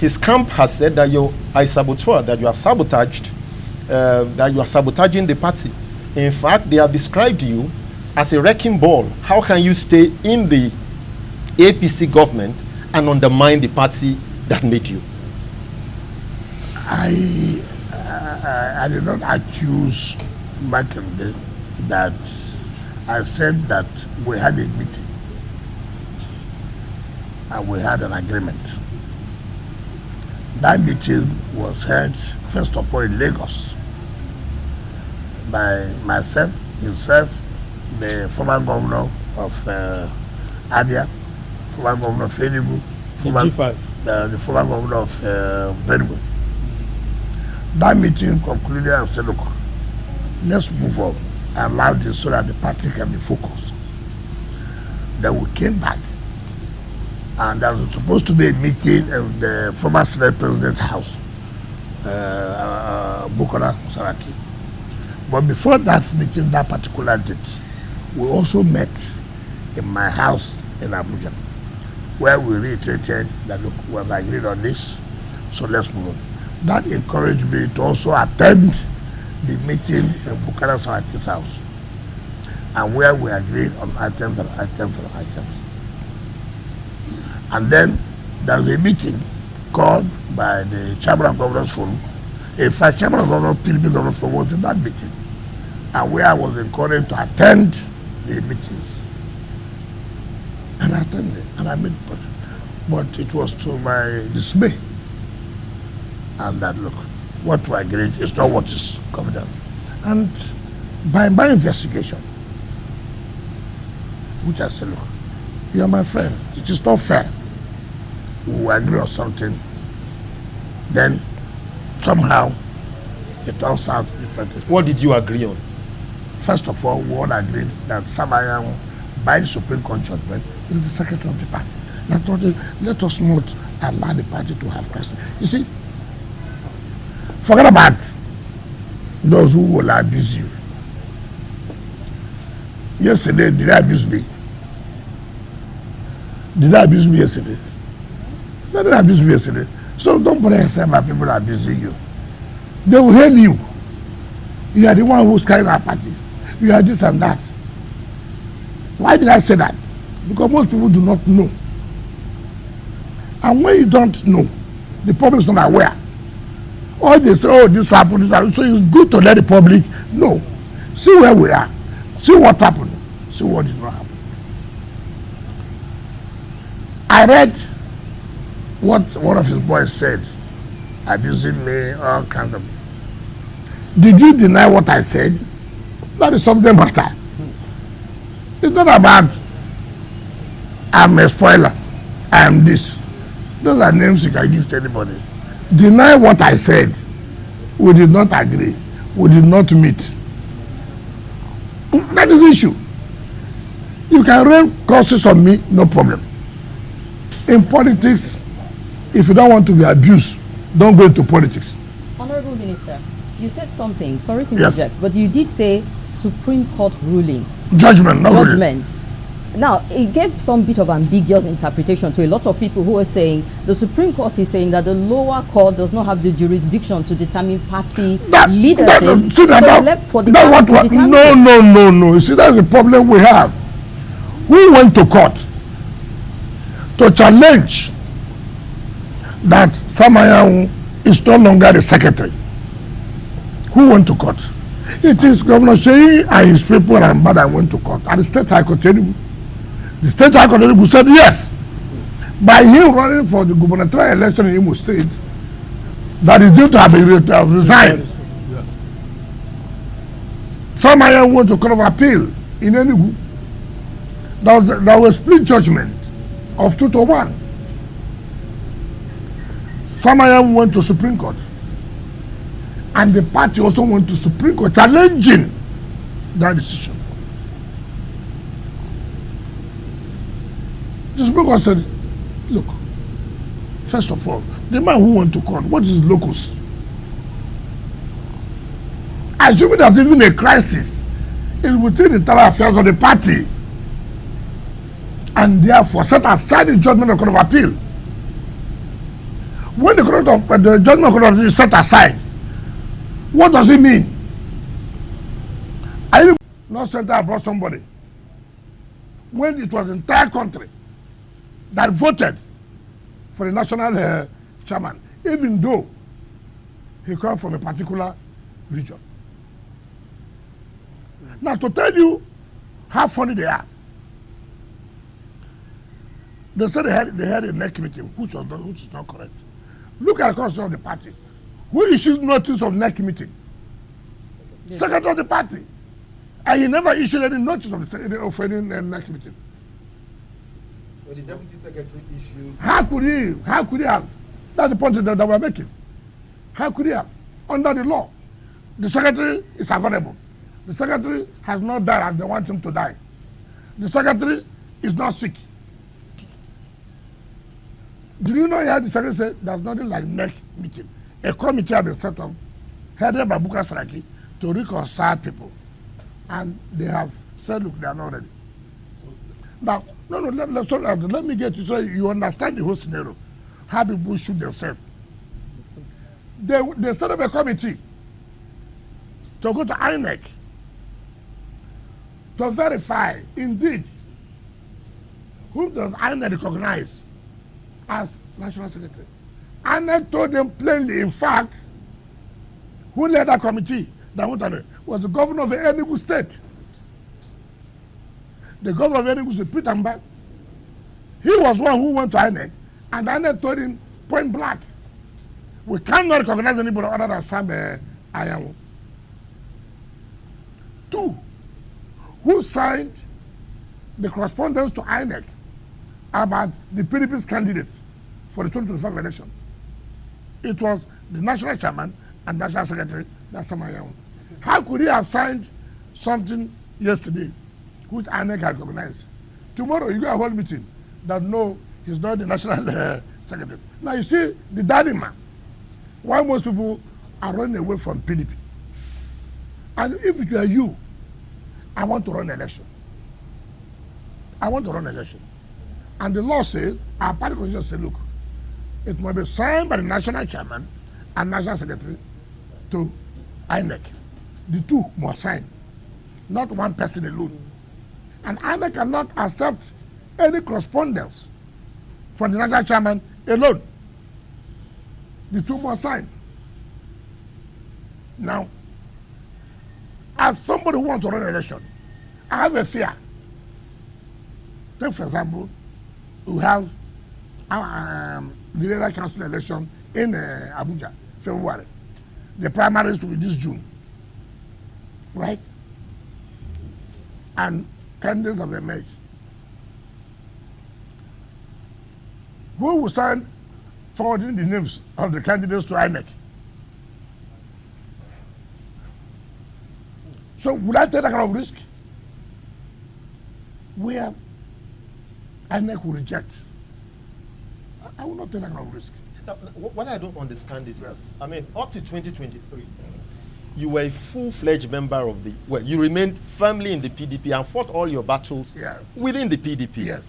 his camp has said that you are a saboteur, that you have sabotaged, that you are sabotaging the party. In fact, they have described you as a wrecking ball. How can you stay in the APC government and undermine the party that made you? I did not accuse Makinde that I said that we had a meeting and we had an agreement. That meeting was held, first of all, in Lagos by myself, himself, the former governor of Abia, former governor of Enugu, the former governor of Benue. That meeting concluded and said, look, let's move on and allow this so that the party can be focused. Then we came back, and there was supposed to be a meeting in the former Senate President's house, Bukola Saraki. But before that meeting, that particular date, we also met in my house in Abuja, where we reiterated that, look, we have agreed on this, so let's move on. That encouraged me to also attend the meeting in Bukola Saraki's house, and where we agreed on items and items and items. And then there was a meeting called by the Chamber of Governors Forum. In fact, Chamber of Governors PDP Governors Forum was in that meeting, and where I was encouraged to attend the meetings. And I attended, and I met, but it was to my dismay. And that, look, what we agreed is not what is coming out. And by my investigation, which I said, look, you are my friend, it is not fair. We agree on something, then somehow it turns out different. What did you agree on? First of all, we all agreed that Samayang, by the Supreme Court judgment, is the secretary of the party. Let us not allow the party to have crisis. You see, forget about those who will abuse you. Yesterday, did I abuse me? Did I abuse me yesterday? No, they didn't abuse me yesterday. So don't bother yourself about people abusing you. They will hail you. You are the one who's carrying our party. You are this and that. Why did I say that? Because most people do not know. And when you don't know, the public is not aware. Or they say, oh, this happened, this happened. So it's good to let the public know. See where we are. See what happened. See what did not happen. I read what one of his boys said, abusing me, all kinds of. Did you deny what I said? That is something matter. It's not about I'm a spoiler, I am this. Those are names you can give to anybody. Deny what I said. We did not agree. We did not meet. That is the issue. You can rain curses on me, no problem. In politics, if you don't want to be abused, don't go into politics. Honorable Minister, you said something, sorry to interject, but you did say Supreme Court ruling. Judgment, not judgment. Ruling. Now, it gave some bit of ambiguous interpretation to a lot of people who are saying the Supreme Court is saying that the lower court does not have the jurisdiction to determine party leadership. So it's left for the party to determine. No. You see, that's the problem we have. Who went to court to challenge that Samayang is no longer the secretary? Who went to court? It is Governor Sheyi and his people and Mbada went to court. And the State High Court, the State High Court said yes. By him running for the gubernatorial election in Imo State, that is due to have resigned. Samayang went to Court of Appeal in Enugu. There was split judgment of 2-1. Samayang went to Supreme Court. And the party also went to Supreme Court challenging that decision. The Supreme Court said, look, first of all, the man who went to court, what is his locus? Assuming there's even a crisis, it's within the internal affairs of the party. And therefore set aside the judgment of the Court of Appeal. When the judgment of court is set aside, what does it mean? Are you not sent out brought somebody when it was the entire country that voted for the national chairman, even though he comes from a particular region? Now, to tell you how funny they are, they said they had a neck meeting, which is not correct. Look at the constitution of the party. Who issues notice of neck meeting? Yes. Secretary of the party. And he never issued any notice of any neck meeting. Well, the deputy secretary issued. How could he have? That's the point that we're making. How could he have? Under the law, the secretary is available. The secretary has not died as they want him to die. The secretary is not sick. Did you know he had the secretary say there's nothing like neck meeting? A committee has been set up, headed by Bukar Saraki, to reconcile people. And they have said, look, they are not ready. Now, let me get you so you understand the whole scenario. How people shoot themselves. They set up a committee to go to INEC to verify, indeed, whom does INEC recognize as National Secretary. INEC told them plainly, in fact, who led that committee that went on it was the governor of the Enugu State. The governor of Enugu State, Peter Mbak. He was one who went to INEC, and INEC told him point blank, we cannot recognize anybody other than Sam Ayamu. 2, who signed the correspondence to INEC about the PDP's candidate for the 2025 election. It was the national chairman and national secretary, that's Sam Ayamu. How could he have signed something yesterday which INEC had recognized? Tomorrow you go a whole meeting that no, he's not the national secretary. Now you see the dilemma. Why most people are running away from PDP. And if it were you, I want to run an election. I want to run an election. And the law says, our party constitution says, look, it must be signed by the national chairman and national secretary to INEC. The two must sign, not one person alone. And INEC cannot accept any correspondence from the national chairman alone. The two must sign. Now, as somebody who wants to run an election, I have a fear. Take, for example, we have the area council election in Abuja, February. The primaries will be this June, right? And candidates have emerged. Who will sign forwarding the names of the candidates to INEC? So would I take that kind of risk? Where INEC will reject. I will not take that kind of risk. Now, what I don't understand is that, I mean, up to 2023, you were a full-fledged member of the, well, you remained firmly in the PDP and fought all your battles within the PDP. Yes.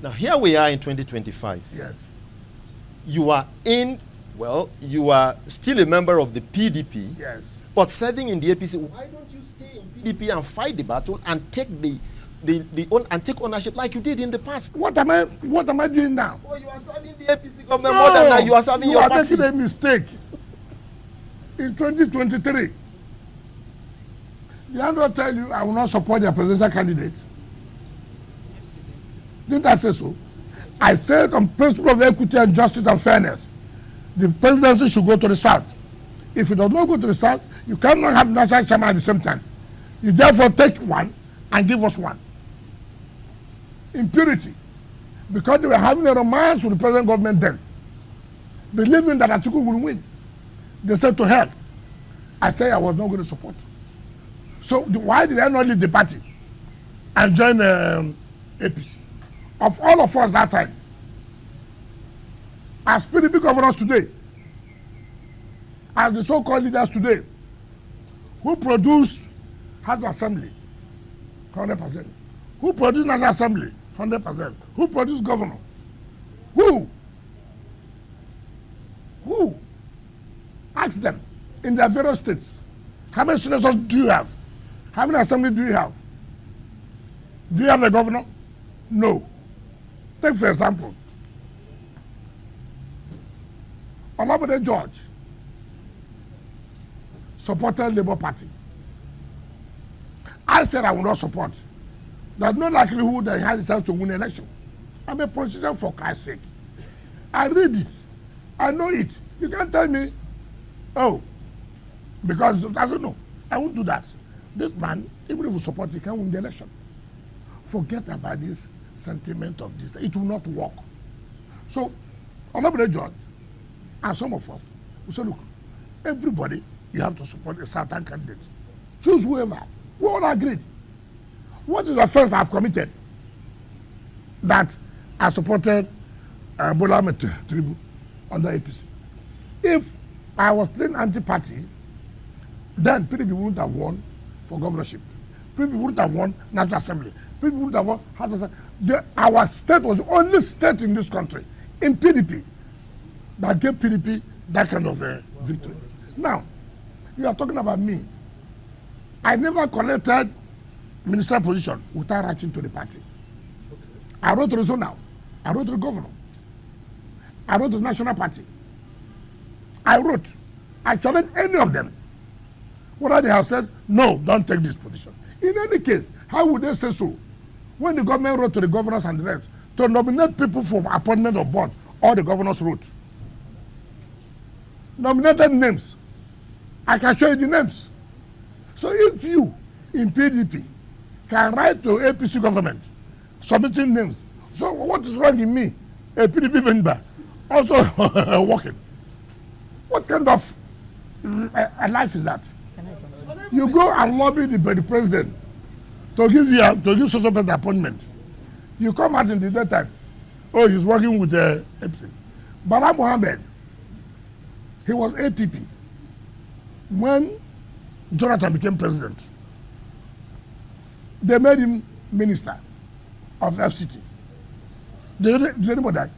Now, here we are in 2025. Yes. You are in, well, you are still a member of the PDP, but serving in the APC. Why don't you stay in PDP and fight the battle and take and take ownership like you did in the past? What am I doing now? Oh, you are serving the APC government more than that. You are serving your party. You are making a mistake. In 2023, did I not tell you I will not support their presidential candidate? Yes, you did. Didn't I say so? I said on principle of equity and justice and fairness, the presidency should go to the South. If it does not go to the South, you cannot have national chairman at the same time. You therefore take one and give us one. Impurity. Because they were having a romance with the present government then, believing that Atiku will win. They said to hell. I said I was not going to support. So why did I not leave the party and join APC? Of all of us that time, as PDP governors today, as the so-called leaders today, who produced House of Assembly, 100%. Who produced National Assembly, 100%. Who produced governor? Who? Who? Ask them in their various states. How many senators do you have? How many assemblies do you have? Do you have a governor? No. Take for example, Olabode George supported Labour Party. I said I will not support. There's no likelihood that he has a chance to win an election. I'm a politician for Christ's sake. I read it. I know it. You can't tell me, oh, because I don't know. I won't do that. This man, even if we support, he can't win the election. Forget about this sentiment of this. It will not work. So, Honorable George, and some of us, we say, look, everybody, you have to support a certain candidate. Choose whoever. We all agreed. What is the offense I've committed? That I supported Bola Ahmed Tinubu under APC. If I was playing anti-party, then PDP wouldn't have won for governorship. PDP wouldn't have won National Assembly. PDP wouldn't have won House of Assembly. Our state was the only state in this country in PDP that gave PDP that kind of victory. Now, you are talking about me. I never collected ministerial position without writing to the party. I wrote to the zonal. I wrote to the governor. I wrote to the national party. I challenged any of them. Whether they have said, no, don't take this position. In any case, how would they say so? When the government wrote to the governors and the rest to nominate people for appointment of board, all the governors wrote. Nominated names. I can show you the names. So if you, in PDP, can write to APC government, submitting names, so what is wrong in me, a PDP member, also working? What kind of a life is that? You go and lobby the president to give social person appointment. You come out in the daytime. Oh, he's working with the APC. Bala Mohammed, he was APP when Jonathan became president. They made him minister of FCT. Did anybody die?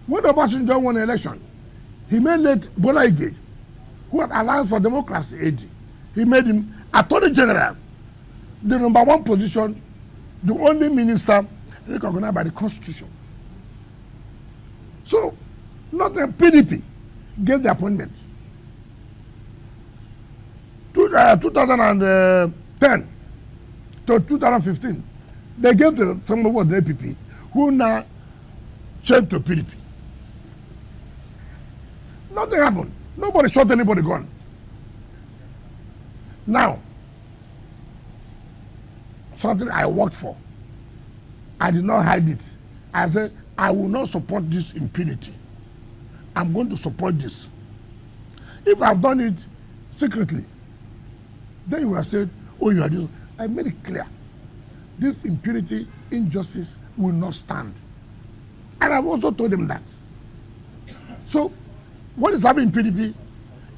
When Obasanjo won the election, he made late Bola Ige, who had Alliance for Democracy AD, he made him Attorney General, the #1 position, the only minister recognized by the Constitution. So, not the PDP gave the appointment. 2010 to 2015, they gave to someone who was the APP, who now changed to PDP. Nothing happened. Nobody shot anybody gun. Now, something I worked for, I did not hide it. I said, I will not support this impunity. I'm going to support this. If I've done it secretly, then you have said, oh, you are this. I made it clear. This impunity, injustice will not stand. And I've also told them that. So, what is happening in PDP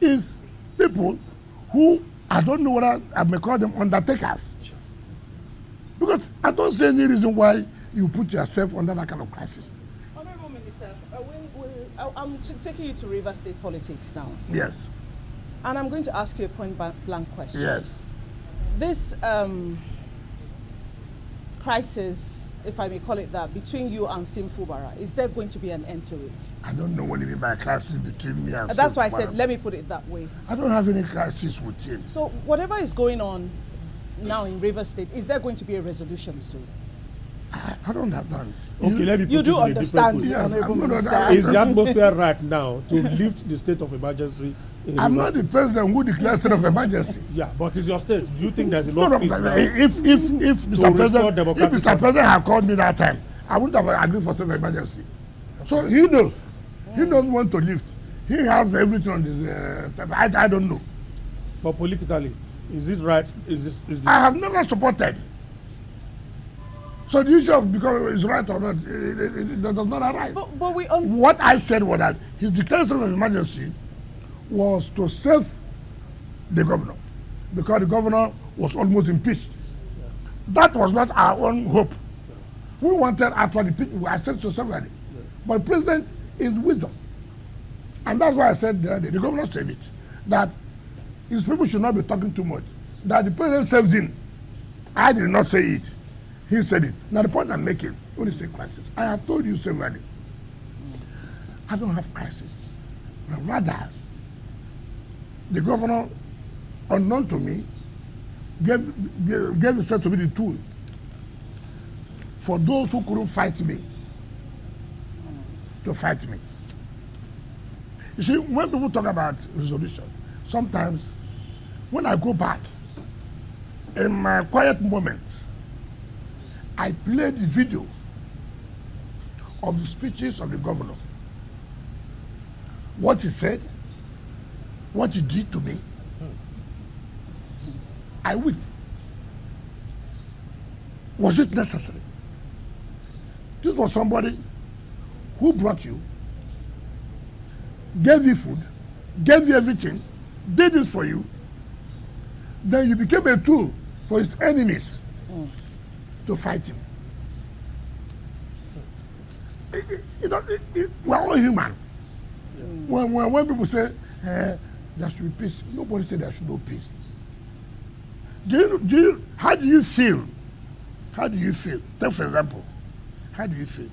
is people who, I don't know whether I may call them undertakers. Because I don't see any reason why you put yourself under that kind of crisis. Honorable Minister, I'm taking you to River State politics now. Yes. And I'm going to ask you a point-blank question. Yes. This crisis, if I may call it that, between you and Sim Fubara, is there going to be an end to it? I don't know what you mean by crisis between me and That's Sim why I Fubara. said, let me put it that way. I don't have any crisis with him. So whatever is going on now in River State, is there going to be a resolution soon? I don't have that. Okay, let me put You it do in a different understand, position. Yeah, Honorable I'm not- Minister. Is the atmosphere right now to lift the state of emergency? I'm not the president who declares state of emergency. Yeah, but it's your state. Do you think there's No, enough no, peace now? if Mr. President, democratic if Mr. President had called me that time, I wouldn't have agreed for state of emergency. So he knows. He knows when to lift. He has everything on his. I don't know. But politically, is it right? Is this I have never supported. So the issue of because it's right or not, it does not arise. But we What I said was that his declaration of emergency was to save the governor, because the governor was almost impeached. That was not our own hope. We wanted after the people, I said so severally. But the president is wisdom. And that's why I said the governor said it, that his people should not be talking too much. That the president served in. I did not say it. He said it. Now the point I'm making, when you say crisis, I have told you severally, I don't have crisis. But rather, the governor, unknown to me, gave himself to be the tool for those who couldn't fight me to fight me. You see, when people talk about resolution, sometimes when I go back, in my quiet moment, I play the video of the speeches of the governor. What he said, what he did to me, I weep. Was it necessary? This was somebody who brought you, gave you food, gave you everything, did this for you. Then you became a tool for his enemies to fight him. We're all human. When people say there should be peace, nobody said there should be no peace. How do you feel? How do you feel? Take for example, how do you feel?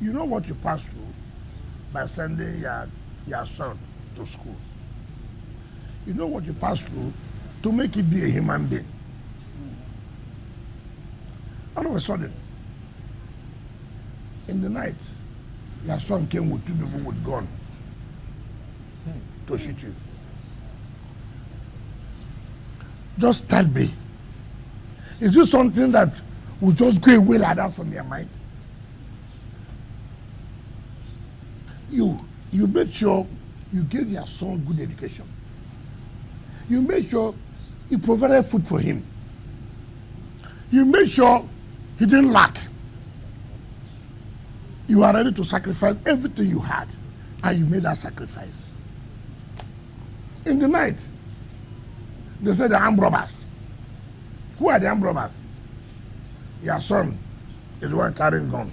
You know what you pass through by sending your son to school. You know what you pass through to make it be a human being. All of a sudden, in the night, your son came with 2 people with gun to shoot you. Just tell me, is this something that will just go away like that from your mind? You made sure you gave your son good education. You made sure you provided food for him. You made sure he didn't lack. You are ready to sacrifice everything you had, and you made that sacrifice. In the night, they said the armed robbers. Who are the armed robbers? Your son is the one carrying gun.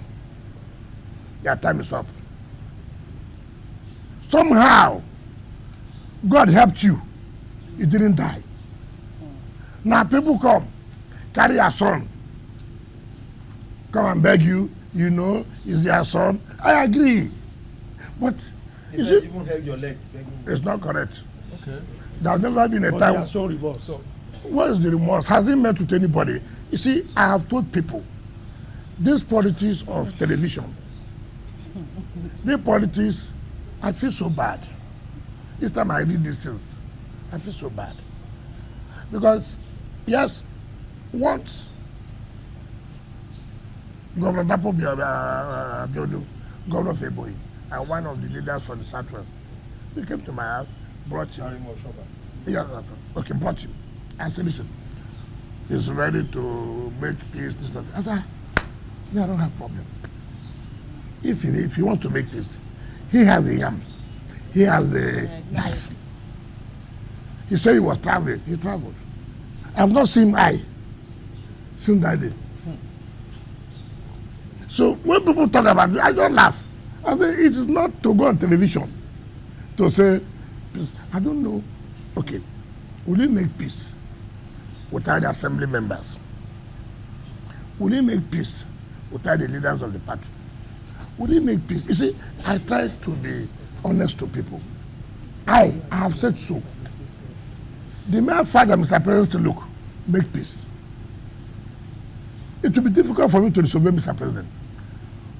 Your time is up. Somehow, God helped you. You didn't die. Now people come, carry your son, come and beg you, you know, is your son. I agree. But He said even held your leg. It's not correct. Okay. There's never been a But time. they are so remorse. So What is the remorse? Has it met with anybody? You see, I have told people, this politics of television, the politics, I feel so bad. Each time I read these things, I feel so bad. Because, yes, once Governor Dapo Biodun, Governor Feboy, and one of the leaders from the Southwest, they came to my house, brought him. Yeah, okay, brought him. I said, listen, he's ready to make peace, this and that. I said, yeah, I don't have problem. If he wants to make peace, he has the yam, he has the knife. He said he was traveling, he traveled. I've not seen him since that day. So when people talk about it, I don't laugh. I say it is not to go on television to say, I don't know. Okay, will he make peace without the assembly members? Will he make peace without the leaders of the party? Will he make peace? You see, I try to be honest to people. I have said so. The mere fact that Mr. President said, look, make peace. It will be difficult for me to disobey Mr. President.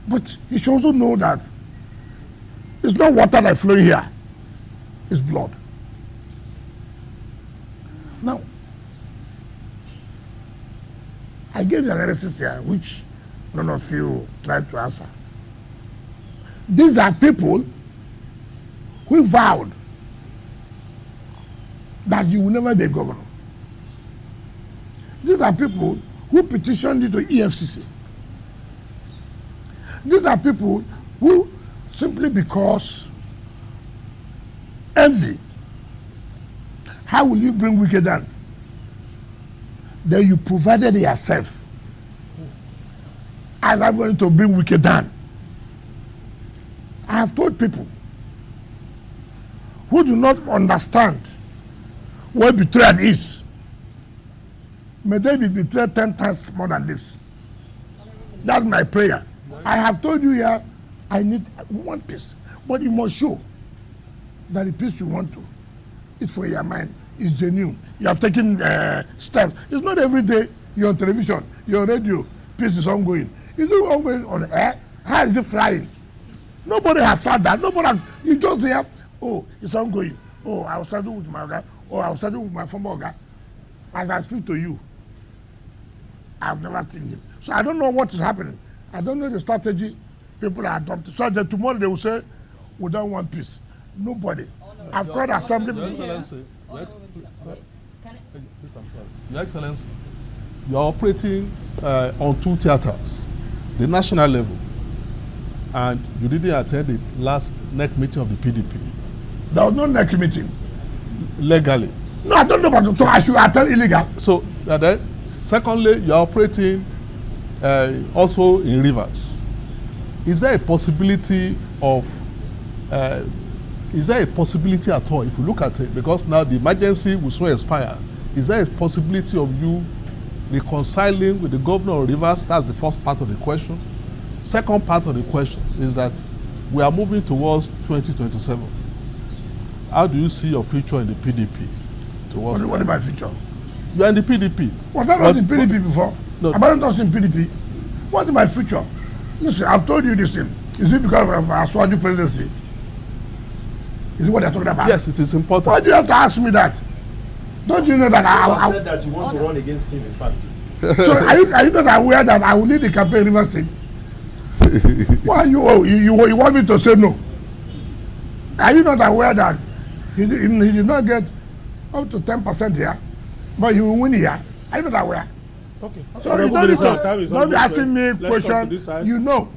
But he should also know that it's not water that is flowing here, it's blood. Now, I gave the analysis here, which none of you tried to answer. These are people who vowed that you will never be a governor. These are people who petitioned you to EFCC. These are people who, simply because envy, how will you bring wicked down? Then you provided yourself as I'm going to bring wicked down. I have told people who do not understand what betrayal is, may they be betrayed 10 times more than this. That's my prayer. I have told you here, we want peace. But you must show that the peace you want to is for your mind, is genuine. You are taking steps. It's not every day you're on television, you're on radio, peace is ongoing. Is it ongoing on air? How is it flying? Nobody has said that. You just hear, oh, it's ongoing. Oh, I was studying with my guy. Oh, I was studying with my former guy. As I speak to you, I've never seen him. So I don't know what is happening. I don't know the strategy people are adopting. So that tomorrow they will say, we don't want peace. Nobody. I've called assembly. Your Excellency, Your Excellency, you are operating on two theaters, the national level, and you didn't attend the last NEC meeting of the PDP. There was no NEC meeting. Legally. No, I don't know about it. So I should attend illegal. So, then, secondly, you are operating also in rivers. Is there a possibility at all, if you look at it, because now the emergency will soon expire, is there a possibility of you reconciling with the governor of Rivers? That's the first part of the question. Second part of the question is that we are moving towards 2027. How do you see your future in the PDP? What is my future? You are in the PDP. Was I not in PDP before? No. Am I not in PDP? What is my future? Listen, I've told you this thing. Is it because of our Swaju presidency? Is it what they're talking about? Yes, it is important. Why do you have to ask me that? Don't you know that I said that you want to run against him, in fact. So are you not aware that I will lead the campaign in Rivers State? Why you want me to say no? Are you not aware that he did not get up to 10% here, but he will win here? Are you not aware? Okay. So you don't be asking me question. You know.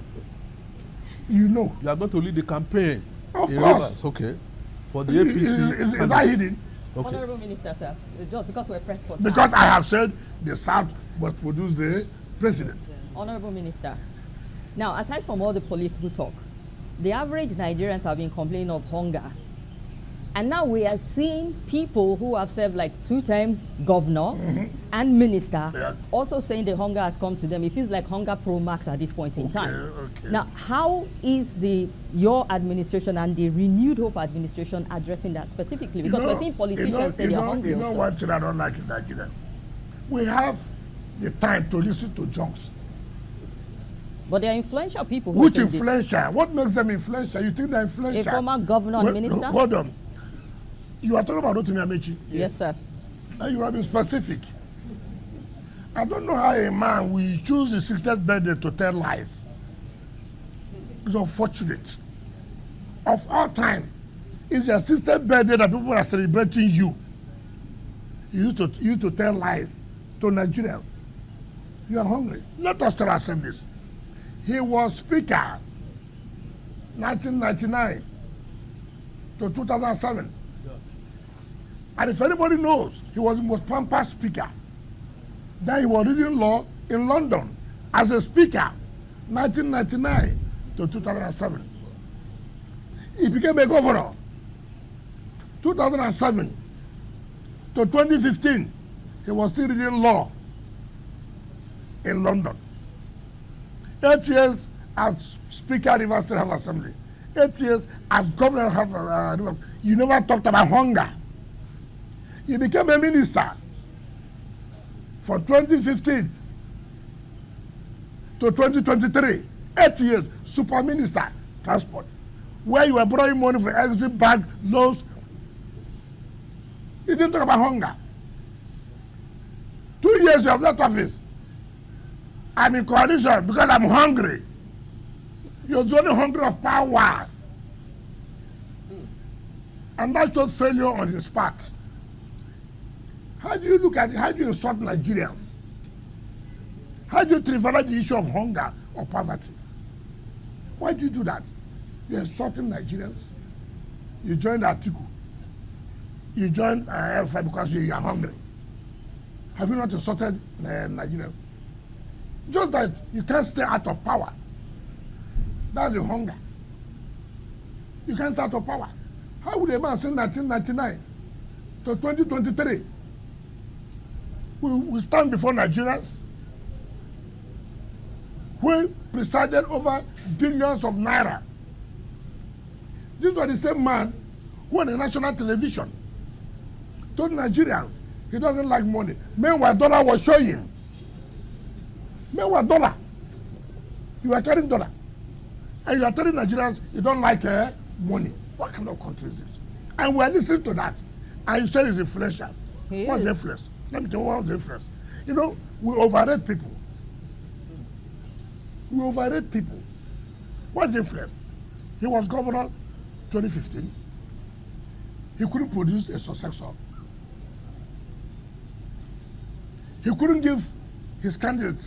You are going to lead the campaign. Of in course. Rivers, okay. For the APC. Is that hidden? Okay. Honorable Minister, sir, just because we're pressed for time. Because I have said the South must produce the president. Honorable Minister, now aside from all the political talk, the average Nigerians have been complaining of hunger. And now we are seeing people who have served like 2 times governor and minister also saying the hunger has come to them. It feels like hunger pro max at this point in time. Okay. Now, how is your administration and the Renewed Hope administration addressing that specifically? Because we're seeing politicians say they're hungry. You know what I don't like in Nigeria? We have the time to listen to jokes. But they're influential people. Who Which influential? What makes them influential? You think they're influential? A former governor and minister? Hold on. You are talking about Rotimi Amechi? Yes, sir. And you have been specific. I don't know how a man will choose his 60th birthday to tell lies. It's unfortunate. Of all time, it's your 60th birthday that people are celebrating you. You used to tell lies to Nigerians. You are hungry. Let us tell ourselves this. He was speaker 1999 to 2007. And if anybody knows, he was the most pampered speaker. Then he was reading law in London as a speaker, 1999 to 2007. He became a governor, 2007 to 2015. He was still reading law in London. 8 years as Speaker of Rivers State House Assembly. 8 years as Governor of Rivers. You never talked about hunger. He became a minister from 2015 to 2023. 8 years, super minister, transport, where you were borrowing money for exit bank loans. He didn't talk about hunger. 2 years you have left office. I'm in coalition because I'm hungry. You're only hungry of power. And that shows failure on his part. How do you look at it? How do you insult Nigerians? How do you trivialize the issue of hunger or poverty? Why do you do that? You're insulting Nigerians. You joined Atiku. You joined Alpha because you are hungry. Have you not insulted Nigerians? Just that you can't stay out of power. That's the hunger. You can't start of power. How would a man since 1999 to 2023 will stand before Nigerians who presided over billions of naira? This was the same man who on the national television told Nigerians he doesn't like money. Meanwhile, dollar was showing. Meanwhile, dollar. You are carrying dollar. And you are telling Nigerians you don't like money. What kind of country is this? And we are listening to that. And you said it's influential. What's the influence? Let me tell you what's the influence. You know, we overrate people. We overrate people. What's the influence? He was governor 2015. He couldn't produce a successor. He couldn't give his candidate,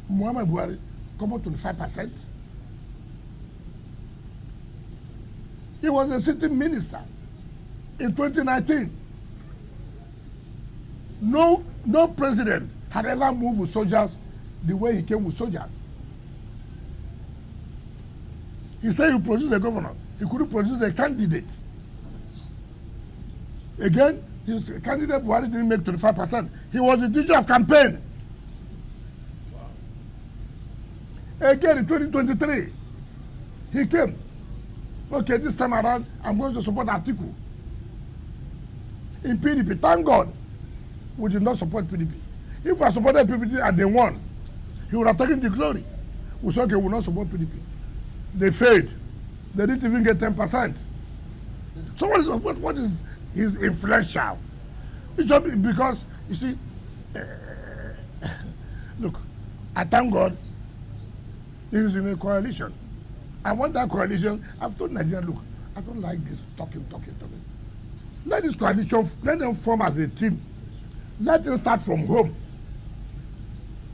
Muhammad Buhari, come up to 25%. He was a sitting minister in 2019. No president had ever moved with soldiers the way he came with soldiers. He said he produced a governor. He couldn't produce a candidate. Again, his candidate Buhari didn't make 25%. He was the teacher of campaign. Wow. Again, in 2023, he came. Okay, this time around, I'm going to support Atiku. In PDP, thank God, we did not support PDP. If I supported PDP and they won, he would have taken the glory. We said, okay, we will not support PDP. They failed. They didn't even get 10%. So what is his influential? It's just because, you see, look, I thank God he is in a coalition. I want that coalition. I've told Nigeria, look, I don't like this talking. Let this coalition, let them form as a team. Let them start from home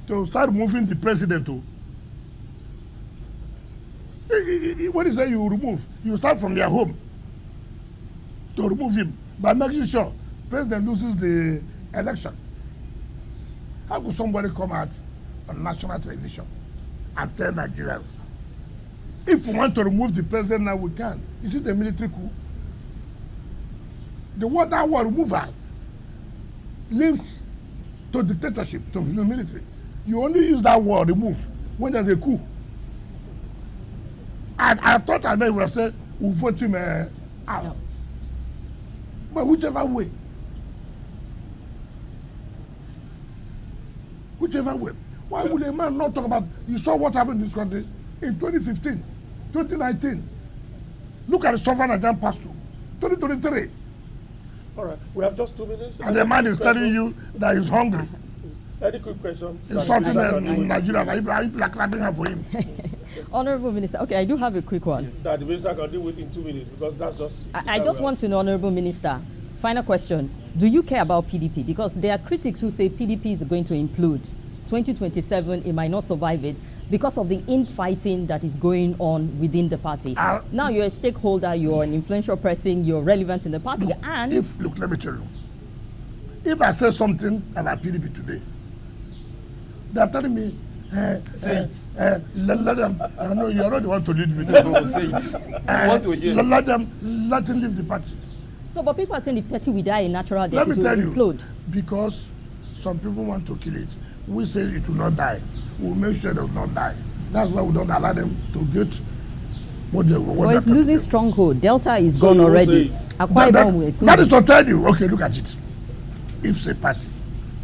to start moving the president to. What is that you remove? You start from their home to remove him by making sure president loses the election. How could somebody come out on national television and tell Nigerians, if we want to remove the president now, we can? Is it a military coup? The word that word removal links to dictatorship, to the military. You only use that word remove when there's a coup. And I thought I would have said, we'll vote him out. But whichever way. Why would a man not talk about, you saw what happened in this country in 2015, 2019. Look at the sovereign Nigerian past through. 2023. All right, we have just 2 minutes. And the man is telling you that he's hungry. Any quick question? Insulting Nigeria. Are you clapping her for him? Honorable Minister, okay, I do have a quick one. Yes. That the minister can deal with in 2 minutes because that's just. I just want to know, Honorable Minister, final question. Do you care about PDP? Because there are critics who say PDP is going to implode. 2027, it might not survive it because of the infighting that is going on within the party. Now you're a stakeholder, you're an influential person, you're relevant in the party. Look, and look, let me tell you. If I say something about PDP today, they're telling me, let them, I know you're not the one to lead me. No, say it. Let them leave the party. So, but people are saying the party will die a natural death. Let me tell you, implode. because some people want to kill it. We say it will not die. We'll make sure it will not die. That's why we don't allow them to get what they want. But it's losing stronghold. Delta is gone already. That is to tell you, okay, look at it. If it's a party,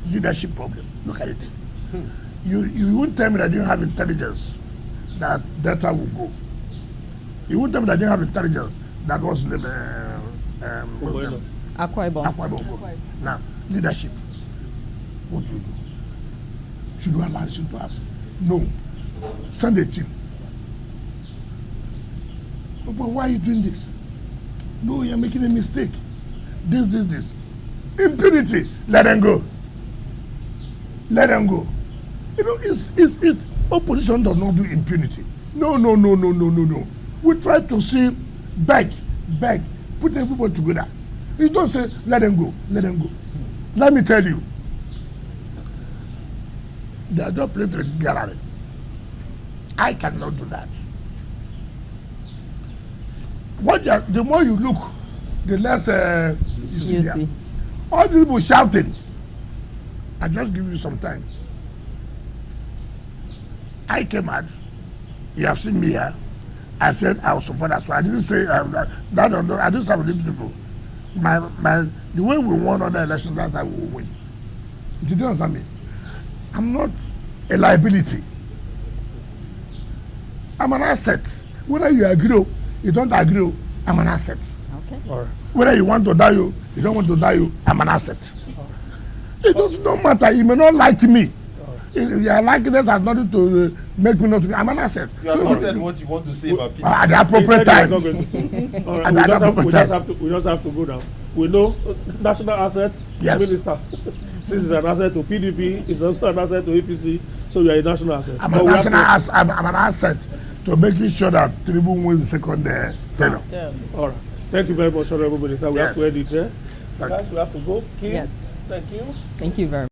leadership problem, look at it. You won't tell me that you don't have intelligence that Delta will go. You won't tell me that you don't have intelligence that was the Akwa Ibom. Now, leadership, what do you do? Should you allow this to happen? No. Send a team. But why are you doing this? No, you're making a mistake. This. Impunity. Let them go. Let them go. You know, it's opposition does not do impunity. No. We try to see beg, put everybody together. You don't say, let them go. Let me tell you, they are just playing the gallery. I cannot do that. the more you look, the less you see You there. see. All these people shouting. I just give you some time. I came out. You have seen me here. I said I will support that. So I didn't say that. I didn't say with people. The way we won other elections, that's how we will win. Did you understand me? I'm not a liability. I'm an asset. Whether you agree or you don't agree, I'm an asset. Okay. All right. Whether you want to die, you don't want to die, I'm an asset. It does not matter. You may not like me. If you are liking it, has nothing to make me not to be. I'm an asset. You have not said what you want to say about people. At the appropriate time. All right. We just have to go now. We know national assets, Yes. minister. Since it's an asset to PDP, it's also an asset to APC, so you are a national asset. I'm an asset to making sure that Tinubu wins the second tenure. All right. Thank you very much, Honorable Minister. We have to end it here. Thank Guys, we have to go. Kim, Yes. thank you. Thank you very much.